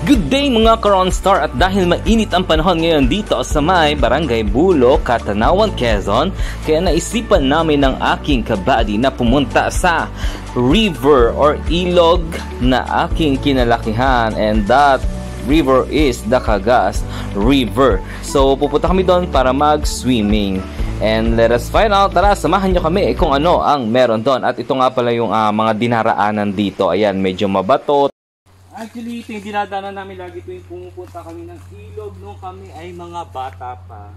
Good day mga ka-Ronstar, at dahil mainit ang panahon ngayon dito sa may Barangay Bulo, Catanawan, Quezon, kaya naisipan namin ng aking kabady na pumunta sa river or ilog na aking kinalakihan, and that river is the Cagas River. So pupunta kami doon para mag-swimming. And let us find out. Tara, samahan nyo kami kung ano ang meron doon. At ito nga pala yung mga dinaraanan dito. Ayan, medyo mabato. Actually, ito yung dinadaanan namin lagi tuwing pumupunta kami ng ilog nung kami ay mga bata pa.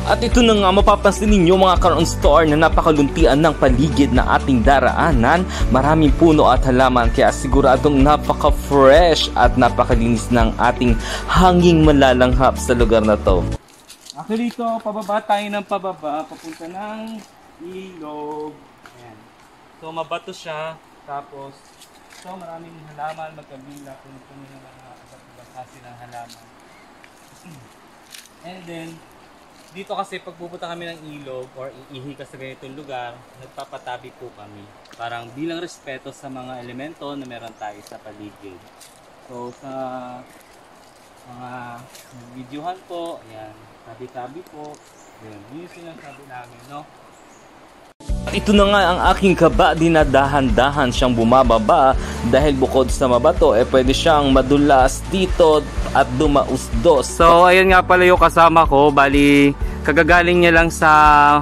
At ito na nga, mapapansin ninyo mga ka-Ronstar na napakaluntian ng paligid na ating daraanan. Maraming puno at halaman, kaya siguradong napaka-fresh at napakalinis ng ating hanging malalanghap sa lugar na to. Actually ito, pababa tayo ng pababa, papunta ng ilog. Ayan. So mabato siya, tapos so maraming halaman, magkabila, puno-puno ng mga iba't-ibang klase ng halaman. And then, dito kasi pag pupunta kami ng ilog or iihi ka sa ganitong lugar, nagpapatabi po kami. Parang bilang respeto sa mga elemento na meron tayo sa paligid. So sa mga videohan po, ayan, tabi-tabi po. Yun yung sinasabi namin, no? Ito na nga ang aking kabady na dahan-dahan siyang bumababa dahil bukod sa mabato, pwede siyang madulas dito at dumausdos. So, ayun nga pala yung kasama ko. Bali, kagagaling niya lang sa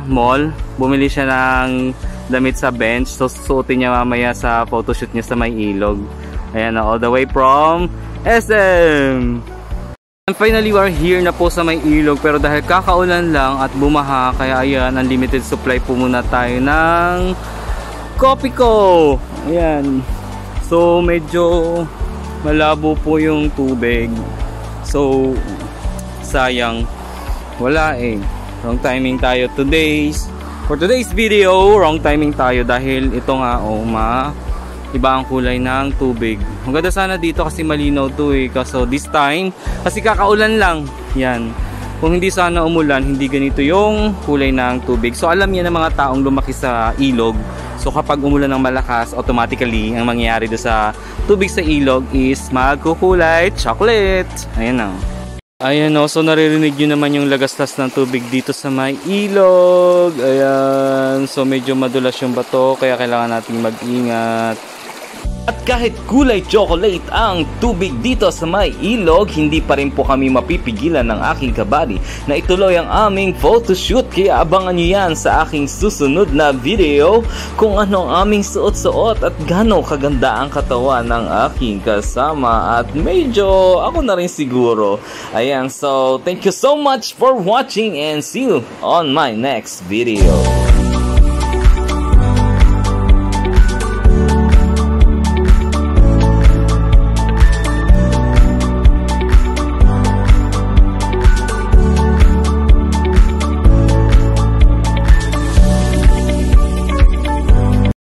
mall. Bumili siya ng damit sa bench. So, susuotin niya mamaya sa photoshoot niya sa may ilog. Ayan, all the way from SM! And finally, we're here na po sa may ilog, pero dahil kakaulan lang at bumaha, kaya ayan, unlimited supply po muna tayo ng Kopiko. Ayan. So, medyo malabo po yung tubig. So, sayang. Wala eh. Wrong timing tayo for today's video, wrong timing tayo dahil ito nga, iba ang kulay ng tubig. Ang ganda sana dito kasi malinaw to eh. Kaso this time, kasi kakaulan lang. Yan. Kung hindi sana umulan, hindi ganito yung kulay ng tubig. So alam yan ng mga taong lumaki sa ilog. So kapag umulan ng malakas, automatically, ang mangyayari do sa tubig sa ilog is magkukulay chocolate. Ayan na. Ayan o. So naririnig nyo naman yung lagaslas ng tubig dito sa may ilog. Ayan. So medyo madulas yung bato, kaya kailangan nating mag-ingat. At kahit kulay chocolate ang tubig dito sa may ilog, hindi pa rin po kami mapipigilan ng aking kabady na ituloy ang aming photoshoot. Kaya abangan nyo yan sa aking susunod na video kung ano ang aming suot-suot at gano'ng kaganda ang katawan ng aking kasama. At medyo ako na rin siguro. Ayan, so thank you so much for watching and see you on my next video.